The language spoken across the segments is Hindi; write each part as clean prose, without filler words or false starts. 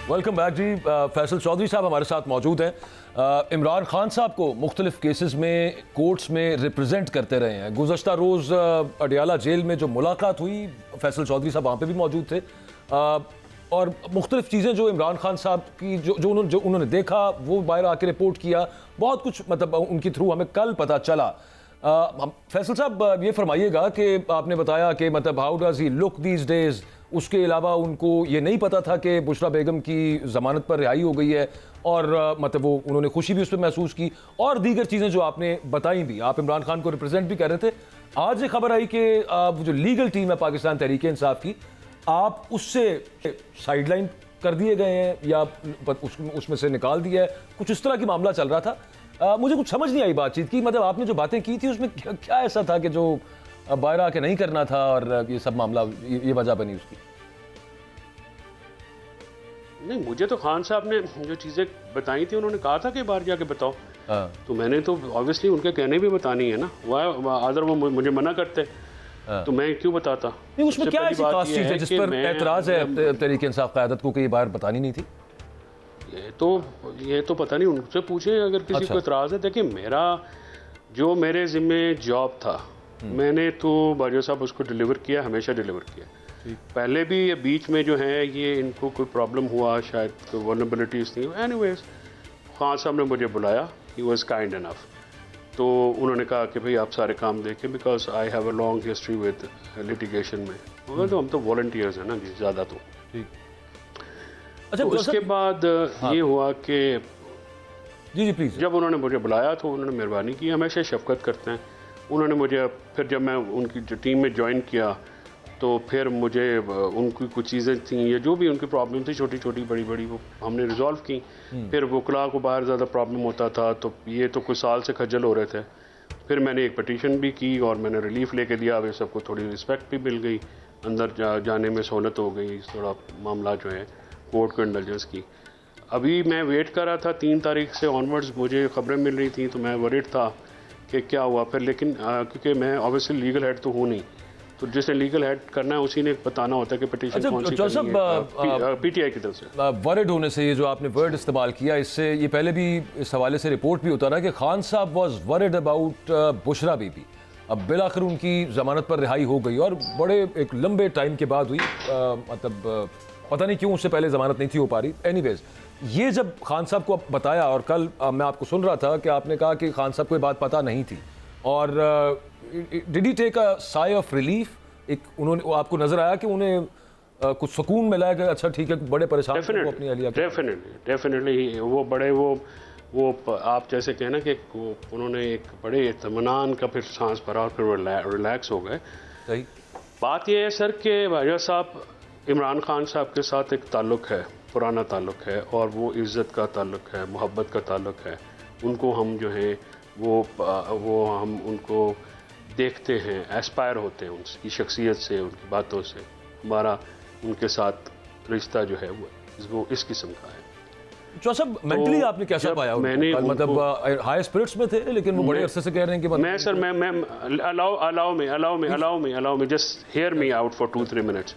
वेलकम बैक जी। फैसल चौधरी साहब हमारे साथ मौजूद हैं। इमरान खान साहब को मुख्तलिफ केसेस में कोर्ट्स में रिप्रेजेंट करते रहे हैं। गुज़श्ता रोज़ अडियाला जेल में जो मुलाकात हुई, फैसल चौधरी साहब वहाँ पे भी मौजूद थे और मुख्तलिफ चीज़ें जो इमरान खान साहब की जो उन्होंने देखा वो बाहर आके रिपोर्ट किया, बहुत कुछ मतलब उनकी थ्रू हमें कल पता चला। फैसल साहब ये फरमाइएगा कि आपने बताया कि मतलब how does he look these days, उसके अलावा उनको ये नहीं पता था कि बुशरा बेगम की ज़मानत पर रिहाई हो गई है और मतलब वो उन्होंने खुशी भी उस पर महसूस की और दीगर चीज़ें जो आपने बताई भी। आप इमरान खान को रिप्रेजेंट भी कर रहे थे। आज ये खबर आई कि जो लीगल टीम है पाकिस्तान तहरीक इंसाफ की, आप उससे साइडलाइन कर दिए गए हैं या उसमें से निकाल दिया है, कुछ इस तरह की मामला चल रहा था। मुझे कुछ समझ नहीं आई बातचीत की, मतलब आपने जो बातें की थी उसमें क्या ऐसा था कि जो बाहर आके नहीं करना था और ये सब मामला ये वजह बनी उसकी? नहीं, मुझे तो खान साहब ने जो चीज़ें बताई थी उन्होंने कहा था कि बाहर जाके बताओ। तो मैंने तो ऑब्वियसली उनके कहने भी बतानी है ना, वह अदर वो मुझे मना करते तो मैं क्यों बताता। नहीं, उसमें क्या ऐसी खास चीज़ है जिस पर एतराज़ है तहरीक इंसाफ क़यादत को कि ये बाहर बतानी नहीं थी? ये तो पता नहीं, उनसे पूछे अगर किसी को एतराज़ है। देखिए, मेरे ज़िम्मे जॉब था, मैंने तो बाजवा साहब उसको डिलीवर किया, हमेशा डिलीवर किया। पहले भी ये बीच में जो है ये इनको कोई प्रॉब्लम हुआ, शायद कोई वल्नरेबिलिटीज़ थी। एनीवेज खान साहब ने मुझे बुलाया, ही वाज काइंड इनफ। तो उन्होंने कहा कि भाई आप सारे काम देखें, because I have a long history with litigation में। मगर तो हम तो वॉलंटियर्स हैं ना जी, ज़्यादा तो। अच्छा, तो उसके बाद ये हुआ कि जी प्लीज़, जब उन्होंने मुझे बुलाया तो उन्होंने मेहरबानी की, हमेशा शफकत करते हैं। उन्होंने मुझे फिर जब मैं उनकी जो टीम में ज्वाइन किया तो फिर मुझे उनकी कुछ चीज़ें थी या जो भी उनकी प्रॉब्लम थी, छोटी छोटी बड़ी बड़ी, वो हमने रिजॉल्व की। फिर वकला को बाहर ज़्यादा प्रॉब्लम होता था तो ये तो कुछ साल से खज्जल हो रहे थे। फिर मैंने एक पटिशन भी की और मैंने रिलीफ लेके दिया। वे सबको थोड़ी रिस्पेक्ट भी मिल गई, अंदर जाने में सहूलत हो गई, थोड़ा मामला जो है कोर्ट को इंडल्जेंस की। अभी मैं वेट कर रहा था, 3 तारीख से ऑनवर्ड्स मुझे ख़बरें मिल रही थी तो मैं वरीड था कि क्या हुआ फिर। लेकिन क्योंकि मैं ऑब्वियसली लीगल हेड तो हूँ नहीं, तो जिसने लीगल हेड करना है उसी ने बताना होता है कि पिटीशन कौन सी करनी है पीटीआई की तरफ से। वर्ड होने से, ये जो आपने वर्ड इस्तेमाल किया, इससे ये पहले भी इस हवाले से रिपोर्ट भी होता रहा कि खान साहब was worried about Bushra Bibi. अब बिलाखिर उनकी ज़मानत पर रिहाई हो गई और बड़े एक लंबे टाइम के बाद हुई, मतलब पता नहीं क्यों उससे पहले ज़मानत नहीं थी हो पा रही। एनीवेज, ये जब खान साहब को बताया और कल मैं आपको सुन रहा था कि आपने कहा कि खान साहब को ये बात पता नहीं थी और did he take a sigh of relief? एक उन्होंने आपको नजर आया कि उन्हें कुछ सुकून मिला है कि अच्छा ठीक है, बड़े परेशान थे वो अपनी अहलिया? डेफिनेटली वो बड़े वो आप जैसे कहना कि उन्होंने एक बड़े इत्मीनान का फिर सांस भरा और फिर रिलैक्स हो गए। सही बात यह है सर कि बाजवा साहब, इमरान खान साहब के साथ एक ताल्लुक़ है, पुराना ताल्लुक़ है और वो इज़्ज़त का ताल्लुक़ है, मोहब्बत का ताल्लुक़ है। उनको हम जो है वो हम उनको देखते हैं, एस्पायर होते हैं उनकी शख्सियत से, उनकी बातों से। हमारा उनके साथ रिश्ता जो है वो इस किस्म का है। जो सब मेंटली आपने कैसा पाया? मैंने मतलब हाई स्पिरिट्स में थे लेकिन वो बड़े अरसे से कह रहे हैं कि मैं सर मैं allow me just hear me out for 2-3 minutes.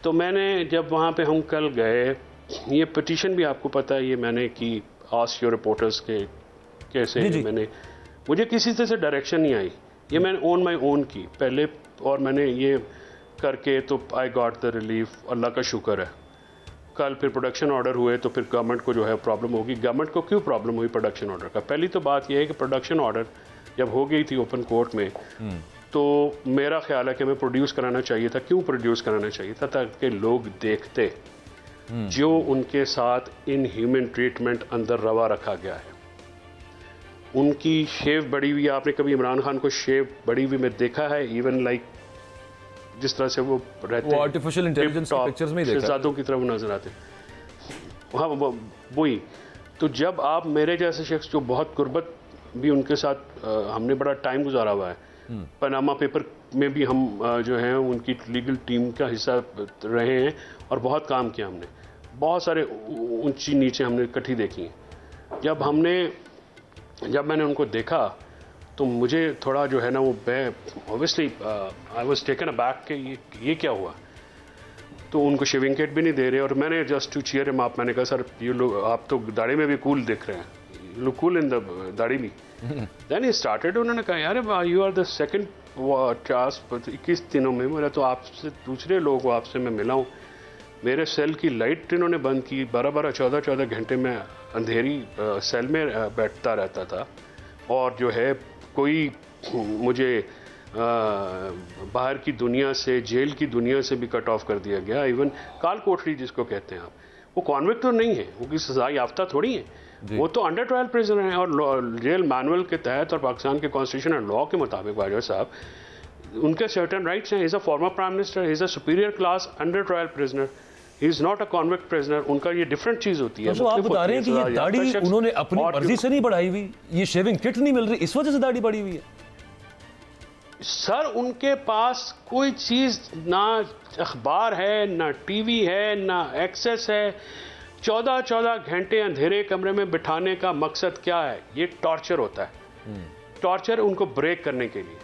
तो मैंने जब वहाँ पे हम कल गए, ये पिटीशन भी आपको पता है, ये मैंने की आस्क योर रिपोर्टर्स के कैसे जी। मैंने, मुझे किसी से डायरेक्शन नहीं आई, ये मैंने ऑन माई ओन की पहले और मैंने ये करके तो आई गॉट द रिलीफ, अल्लाह का शुक्र है। कल फिर प्रोडक्शन ऑर्डर हुए तो फिर गवर्नमेंट को जो है प्रॉब्लम होगी। गवर्नमेंट को क्यों प्रॉब्लम हुई प्रोडक्शन ऑर्डर का? पहली तो बात यह है कि प्रोडक्शन ऑर्डर जब हो गई थी ओपन कोर्ट में तो मेरा ख्याल है कि मैं प्रोड्यूस कराना चाहिए था। क्यों प्रोड्यूस कराना चाहिए था? ताकि लोग देखते जो उनके साथ इन ह्यूमन ट्रीटमेंट अंदर रवा रखा गया है। उनकी शेव बड़ी हुई, आपने कभी इमरान खान को शेव बड़ी हुई में देखा है? इवन लाइक जिस तरह से वो रहते हैं, आर्टिफिशियल इंटेलिजेंस की पिक्चर्स में देखा, शहजादों की तरह वो नजर आते हैं। हाँ, वही। तो जब आप मेरे जैसे शख्स जो बहुत गुर्बत भी उनके साथ हमने बड़ा टाइम गुजारा हुआ है, पनामा पेपर में भी हम जो है उनकी लीगल टीम का हिस्सा रहे हैं और बहुत काम किया हमने, बहुत सारे ऊंची नीचे हमने इकट्ठी देखी हैं। जब मैंने उनको देखा तो मुझे थोड़ा जो है ना वो obviously I was taken aback कि ये क्या हुआ। तो उनको शेविंग किट भी नहीं दे रहे, और मैंने just to cheer him up, मैंने कहा सर ये लोग आप तो दाढ़ी में भी कूल दिख रहे हैं, you look cool in the dadhi भी। देन ही स्टार्टेड, उन्होंने कहा यार you are the second task 21 दिनों में, मेरा तो आपसे दूसरे लोग आपसे मैं मिला हूँ। मेरे सेल की लाइट इन्होंने बंद की, 12-12 14-14 घंटे में अंधेरी सेल में बैठता रहता था, और जो है कोई मुझे बाहर की दुनिया से, जेल की दुनिया से भी कट ऑफ कर दिया गया। इवन काल कोठरी जिसको कहते हैं आप, वो कॉन्विक्ट तो नहीं है, वो की सजा याफ्ता थोड़ी है, वो तो अंडर ट्रायल प्रिजनर है, और जेल मैनुअल के तहत और पाकिस्तान के कॉन्स्टिट्यूशन एंड लॉ के मुताबिक बाजवा साहब उनके सर्टेन राइट्स हैं। Is a former prime minister, is a superior class under trial prisoner, he is not a convict prisoner. उनका ये डिफरेंट चीज़ होती है। तो आप बता रहे हैं कि ये दाढ़ी उन्होंने अपनी मर्जी से नहीं बढ़ाई हुई, ये शेविंग किट नहीं मिल रही, इस वजह से दाढ़ी बढ़ी हुई है? सर उनके पास कोई चीज़ ना अखबार है, ना टीवी है, ना एक्सेस है। 14-14 घंटे अंधेरे कमरे में बिठाने का मकसद क्या है? ये टॉर्चर होता है, टॉर्चर उनको ब्रेक करने के लिए।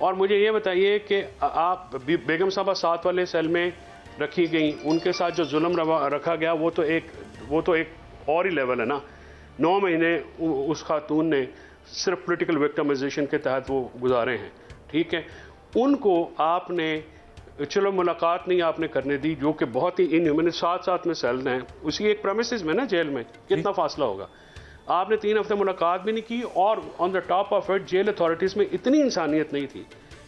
और मुझे ये बताइए कि आप बेगम साहबा 7 वाले सेल में रखी गई, उनके साथ जो जुल्म रखा गया वो तो एक और ही लेवल है ना। 9 महीने उस खातून ने सिर्फ पॉलिटिकल विक्टिमाइजेशन के तहत वो गुजारे हैं, ठीक है। उनको आपने चलो मुलाकात नहीं आपने करने दी, जो कि बहुत ही इनह्यूमन, साथ में सेल हैं उसी एक प्रेमिसेस में ना, जेल में कितना फासला होगा। आपने 3 हफ्ते मुलाकात भी नहीं की, और on the top of it jail authorities में इतनी इंसानियत नहीं थी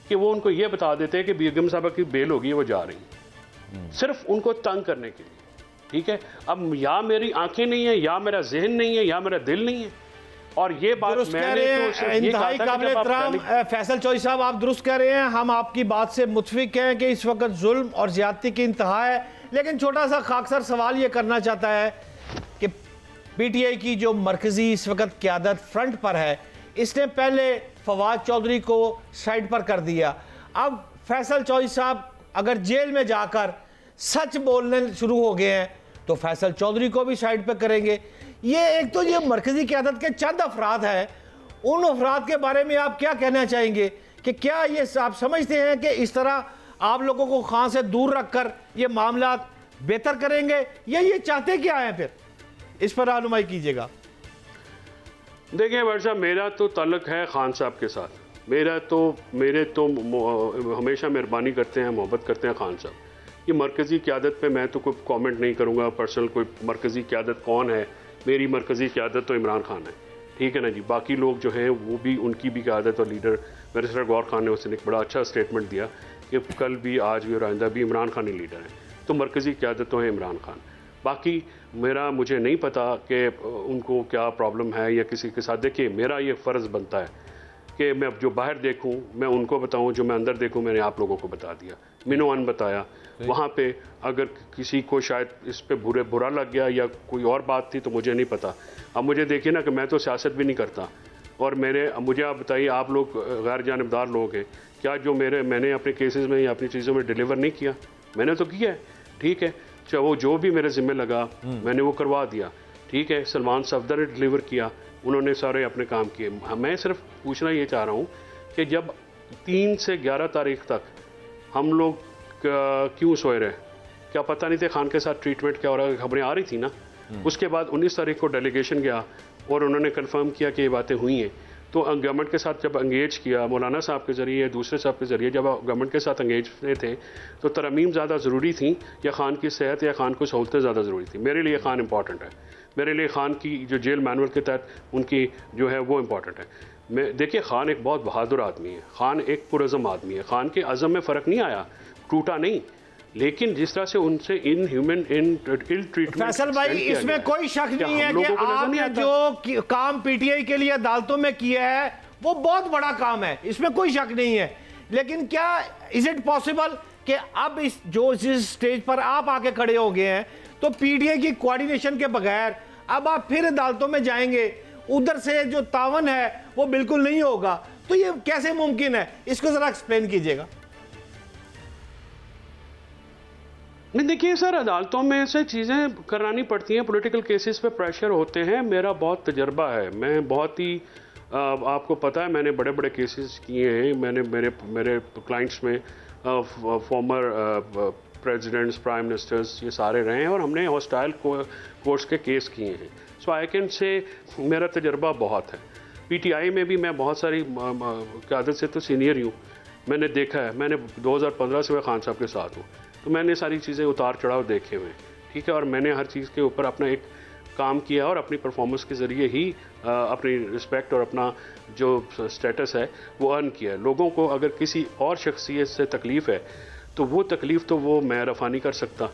कि वो उनको ये बता देते कि बेगम साहबा की बेल होगी, वो जा रही, सिर्फ उनको तंग करने के लिए, ठीक है। अब या मेरी आंखें नहीं है, या मेरा जहन नहीं है, या मेरा दिल नहीं है, और ये बात मैंने तो इंतहाई काबिल एहतराम फैसल चौधरी साहब, आप दुरुस्त कह रहे हैं, हम आपकी बात से मुत्फिक हैं कि इस वक्त जुल्म और ज्यादती की इंतहा है। लेकिन छोटा सा खाकसर सवाल ये करना चाहता है कि पीटीआई की जो मरकजी इस वक्त क़यादत फ्रंट पर है, इसने पहले फवाद चौधरी को साइड पर कर दिया। अब फैसल चौधरी साहब अगर जेल में जाकर सच बोलने शुरू हो गए हैं तो फैसल चौधरी को भी साइड पर करेंगे। ये एक तो ये मरकजी क़यादत के चंद अफराद हैं, उन अफराद के बारे में आप क्या कहना चाहेंगे कि क्या ये आप समझते हैं कि इस तरह आप लोगों को खां से दूर रखकर ये मामला बेहतर करेंगे, या ये चाहते क्या हैं? फिर इस पर रहनुमाई कीजिएगा। देखिए वर्षा, मेरा तो ताल्लुक है खान साहब के साथ, मेरे तो हमेशा मेहरबानी करते हैं, मोहब्बत करते हैं खान साहब। ये मरकज़ी क़यादत पे मैं तो कोई कमेंट नहीं करूँगा पर्सनल, कोई मरकज़ी क़यादत कौन है। मेरी मरकज़ी क़यादत तो इमरान खान है, ठीक है ना जी। बाकी लोग जो हैं वो भी, उनकी भी क़यादत और लीडर मेरे सर गौर खान ने उसने एक बड़ा अच्छा स्टेटमेंट दिया कि कल भी, आज भी और आइंदा भी इमरान खान ही लीडर हैं। तो मरकज़ी क़यादत तो है इमरान खान। बाकी मुझे नहीं पता कि उनको क्या प्रॉब्लम है या किसी के साथ। देखिए मेरा ये फ़र्ज़ बनता है कि मैं जो बाहर देखूं मैं उनको बताऊं, जो मैं अंदर देखूं मैंने आप लोगों को बता दिया, मिनोअन बताया। वहाँ पे अगर किसी को शायद इस पे बुरा लग गया या कोई और बात थी तो मुझे नहीं पता। अब मुझे देखिए ना कि मैं तो सियासत भी नहीं करता, और मुझे आप बताइए, आप लोग गैर जानिबदार लोग हैं क्या, जो मैंने अपने केसेस में या अपनी चीज़ों में डिलीवर नहीं किया? मैंने तो किया है, ठीक है। चाहे वो जो भी मेरे ज़िम्मे लगा मैंने वो करवा दिया, ठीक है। सलमान सफदर ने डिलीवर किया, उन्होंने सारे अपने काम किए। मैं सिर्फ पूछना ये चाह रहा हूँ कि जब 3 से 11 तारीख तक हम लोग क्यों सोए रहे? क्या पता नहीं थे खान के साथ ट्रीटमेंट क्या हो रहा है? खबरें आ रही थी ना। उसके बाद 19 तारीख को डेलीगेशन गया और उन्होंने कंफर्म किया कि ये बातें हुई हैं। तो गवर्नमेंट के साथ जब इंगेज किया, मौलाना साहब के ज़रिए, दूसरे साहब के ज़रिए, जब गवर्नमेंट के साथ इंगेज थे तो तरमीम ज़्यादा ज़रूरी थी या खान की सेहत या खान को सहूलतें ज़्यादा ज़रूरी थी? मेरे लिए खान इंपॉर्टेंट है, मेरे लिए खान की जो जेल मैनुअल के तहत उनकी जो है वो इम्पॉर्टेंट है। देखिए खान एक बहुत बहादुर आदमी है, खान एक पुरज़म आदमी है, खान के अज़म में फ़र्क नहीं आया, टूटा नहीं, लेकिन जिस तरह से उनसे इल ट्रीटमेंट। फैसल भाई, इसमें कोई शक नहीं है कि आपने जो काम पीटीआई के लिए अदालतों में किया है वो बहुत बड़ा काम है, इसमें कोई शक नहीं है। लेकिन क्या इज इट पॉसिबल कि अब जिस स्टेज पर आप आके खड़े हो गए हैं तो पीटीआई की कोऑर्डिनेशन के बगैर अब आप फिर अदालतों में जाएंगे, उधर से जो तावन है वो बिल्कुल नहीं होगा? तो ये कैसे मुमकिन है, इसको जरा एक्सप्लेन कीजिएगा। नहीं देखिए सर, अदालतों में से चीज़ें करानी पड़ती हैं, पॉलिटिकल केसेस पे प्रेशर होते हैं। मेरा बहुत तजर्बा है, मैं बहुत ही आपको पता है मैंने बड़े बड़े केसेस किए हैं। मैंने मेरे क्लाइंट्स में फॉर्मर प्रेसिडेंट्स, प्राइम मिनिस्टर्स, ये सारे रहे हैं और हमने हॉस्टाइल कोर्ट्स के केस किए हैं। सो आई कैन से मेरा तजर्बा बहुत है। पीटीआई में भी मैं बहुत सारी क़यादत से तो सीनियर ही हूँ, मैंने देखा है। मैंने 2015 से मैं खान साहब के साथ हूँ, तो मैंने सारी चीज़ें उतार चढ़ाव देखे हुए हैं, ठीक है। और मैंने हर चीज़ के ऊपर अपना एक काम किया और अपनी परफॉर्मेंस के ज़रिए ही अपनी रिस्पेक्ट और अपना जो स्टेटस है वो अर्न किया है। लोगों को अगर किसी और शख्सियत से तकलीफ़ है तो वो तकलीफ़ तो वो मैं रफ़ा नहीं कर सकता,